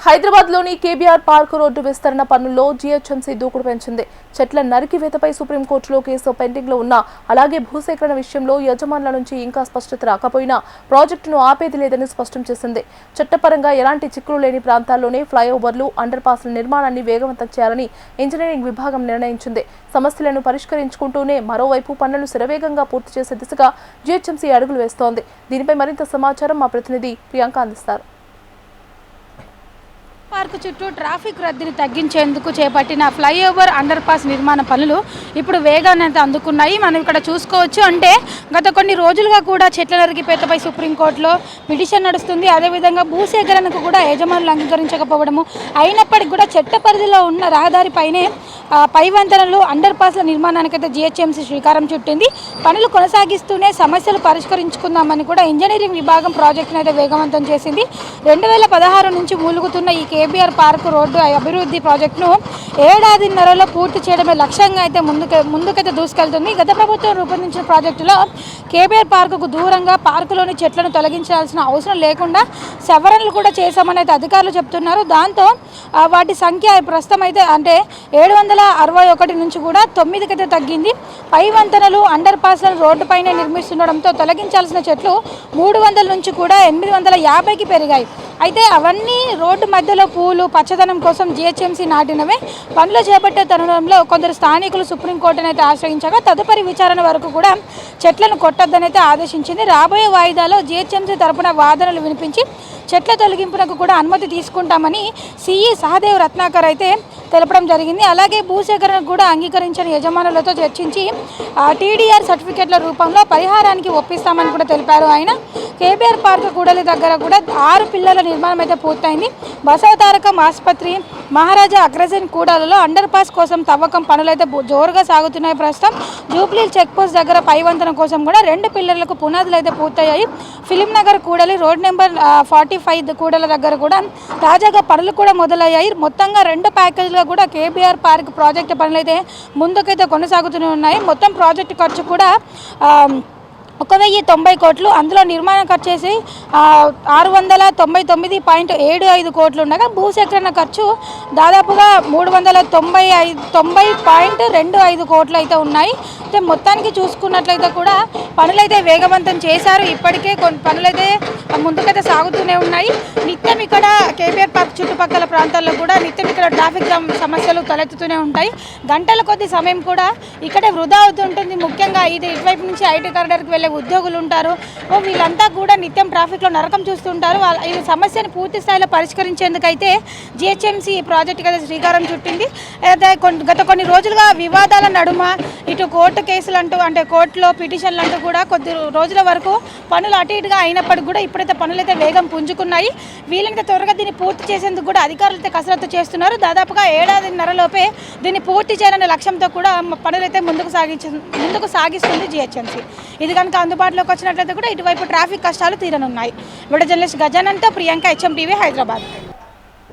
హైదరాబాద్లోని KBR park road విస్తరణ పనుల్లో జీహెచ్ఎంసీ దూకుడు పెంచింది. చెట్ల నరికివేతపై సుప్రీంకోర్టులో కేసు పెండింగ్లో ఉన్న అలాగే భూసేకరణ విషయంలో యజమానుల నుంచి ఇంకా స్పష్టత రాకపోయినా ప్రాజెక్టును ఆపేది లేదని స్పష్టం చేసింది. చట్టపరంగా ఎలాంటి చిక్కులు లేని ప్రాంతాల్లోనే ఫ్లైఓవర్లు, అండర్ పాస్ల నిర్మాణాన్ని వేగవంతం చేయాలని ఇంజనీరింగ్ విభాగం నిర్ణయించింది. సమస్యలను పరిష్కరించుకుంటూనే మరోవైపు పనులను శరవేగంగా పూర్తి చేసే దిశగా జీహెచ్ఎంసీ అడుగులు వేస్తోంది. దీనిపై మరింత సమాచారం మా ప్రతినిధి ప్రియాంక అందిస్తారు. పార్కు చుట్టూ ట్రాఫిక్ రద్దీని తగ్గించేందుకు చేపట్టిన ఫ్లైఓవర్ అండర్ పాస్ నిర్మాణ పనులు ఇప్పుడు వేగాన్ని అందుకున్నాయి. మనం ఇక్కడ చూసుకోవచ్చు. అంటే గత కొన్ని రోజులుగా కూడా చెట్ల నరికివేతపై సుప్రీంకోర్టులో పిటిషన్ నడుస్తుంది. అదేవిధంగా భూసేకరణకు కూడా యజమానులు అంగీకరించకపోవడము, అయినప్పటికీ కూడా చట్ట పరిధిలో ఉన్న రహదారిపైనే పై వంతెనలు, అండర్ పాస్ల నిర్మాణానికైతే జీహెచ్ఎంసీ శ్రీకారం చుట్టింది. పనులు కొనసాగిస్తూనే సమస్యలు పరిష్కరించుకుందామని కూడా ఇంజనీరింగ్ విభాగం ప్రాజెక్టును అయితే వేగవంతం చేసింది. 2016 నుంచి మూలుగుతున్న ఈ కేబీఆర్ పార్క్ రోడ్డు అభివృద్ధి ప్రాజెక్టును ఏడాదిన్నరలో పూర్తి చేయడమే లక్ష్యంగా అయితే ముందుకైతే దూసుకెళ్తుంది. గత ప్రభుత్వం రూపొందించిన ప్రాజెక్టులో కేబీఆర్ పార్కుకు దూరంగా పార్కులోని చెట్లను తొలగించాల్సిన అవసరం లేకుండా సవరణలు కూడా చేశామని అయితే అధికారులు చెప్తున్నారు. దాంతో వాటి సంఖ్య ప్రస్తుతం అయితే అంటే 761 నుంచి కూడా 9కి అయితే తగ్గింది. పై వంతెనలు, అండర్ పాస్లను రోడ్డుపైనే నిర్మిస్తుండడంతో తొలగించాల్సిన చెట్లు 300 నుంచి కూడా 850కి పెరిగాయి. అయితే అవన్నీ రోడ్డు మధ్యలో పూలు, పచ్చదనం కోసం జీహెచ్ఎంసీ నాటినవే. పనులు చేపట్టే తరుణంలో కొందరు స్థానికులు సుప్రీంకోర్టును అయితే ఆశ్రయించగా తదుపరి విచారణ వరకు కూడా చెట్లను కొట్టొద్దని అయితే ఆదేశించింది. రాబోయే వాయిదాలో జీహెచ్ఎంసీ తరపున వాదనలు వినిపించి చెట్ల తొలగింపునకు కూడా అనుమతి తీసుకుంటామని సిఈ సహదేవ్ రత్నాకర్ అయితే తెలపడం జరిగింది. అలాగే భూసేకరణకు కూడా అంగీకరించిన యజమానులతో చర్చించి టీడీఆర్ సర్టిఫికెట్ల రూపంలో పరిహారానికి ఒప్పిస్తామని కూడా తెలిపారు ఆయన. కేబీఆర్ పార్క్ కూడలి దగ్గర కూడా 6 పిల్లల నిర్మాణం అయితే పూర్తయింది. బసవతారకం ఆసుపత్రి, మహారాజా అగ్రసేన్ కూడలలో అండర్ పాస్ కోసం తవ్వకం పనులైతే జోరుగా సాగుతున్నాయి. ప్రస్తుతం జూబ్లీ చెక్ పోస్ట్ దగ్గర పైవంతన కోసం కూడా 2 పిల్లర్లకు పునాదులు అయితే పూర్తయ్యాయి. ఫిలిం నగర్ కూడలి, రోడ్ నెంబర్ 45 కూడల దగ్గర కూడా తాజాగా పనులు కూడా మొదలయ్యాయి. మొత్తంగా 2 ప్యాకేజీలుగా కూడా కేబీఆర్ పార్క్ ప్రాజెక్టు పనులైతే ముందుకైతే కొనసాగుతూనే ఉన్నాయి. మొత్తం ప్రాజెక్టు ఖర్చు కూడా 1090 కోట్లు. అందులో నిర్మాణ ఖర్చు చేసి 699.75 కోట్లు ఉండగా భూసేకరణ ఖర్చు దాదాపుగా 390.25 కోట్లు అయితే ఉన్నాయి. అయితే మొత్తానికి చూసుకున్నట్లయితే కూడా పనులైతే వేగవంతం చేశారు. ఇప్పటికే కొన్ని పనులైతే ముందుకైతే సాగుతూనే ఉన్నాయి. నిత్యం ఇక్కడ కేబీఆర్ పార్క్ చుట్టుపక్కల ప్రాంతాల్లో కూడా నిత్యం ఇక్కడ ట్రాఫిక్ జామ్ సమస్యలు తలెత్తుతూనే ఉంటాయి. గంటల కొద్ది సమయం కూడా ఇక్కడే వృధా అవుతుంటుంది. ముఖ్యంగా ఇటువైపు నుంచి ఐటీ కారిడార్కి వెళ్ళే ఉద్యోగులు ఉంటారు. వీళ్ళంతా కూడా నిత్యం ట్రాఫిక్లో నరకం చూస్తుంటారు. ఈ సమస్యను పూర్తి స్థాయిలో పరిష్కరించేందుకైతే జీహెచ్ఎంసీ ప్రాజెక్టుకి అయితే శ్రీకారం చుట్టింది. గత కొన్ని రోజులుగా వివాదాల నడుమ ఇటు కోర్టు కేసులు అంటూ అంటే కోర్టులో పిటిషన్లు అంటూ కూడా కొద్ది రోజుల వరకు పనులు అటు ఇటుగా అయినప్పటికీ కూడా ఇప్పుడైతే పనులైతే వేగం పుంజుకున్నాయి. వీళ్ళంతా త్వరగా దీన్ని పూర్తి చేసేందుకు కూడా అధికారులు అయితే కసరత్తు చేస్తున్నారు. దాదాపుగా ఏడాదిన్నరలోపే దీన్ని పూర్తి చేయాలనే లక్ష్యంతో కూడా పనులైతే ముందుకు సాగిస్తుంది జీహెచ్ఎంసీ. ఇది కనుక అందుబాటులోకి వచ్చినట్లయితే కూడా ఇటువైపు ట్రాఫిక్ కష్టాలు తీరనున్నాయి. వీడియో జర్నలిస్ట్ గజానంతో ప్రియాంక, HM టీవీ, హైదరాబాద్.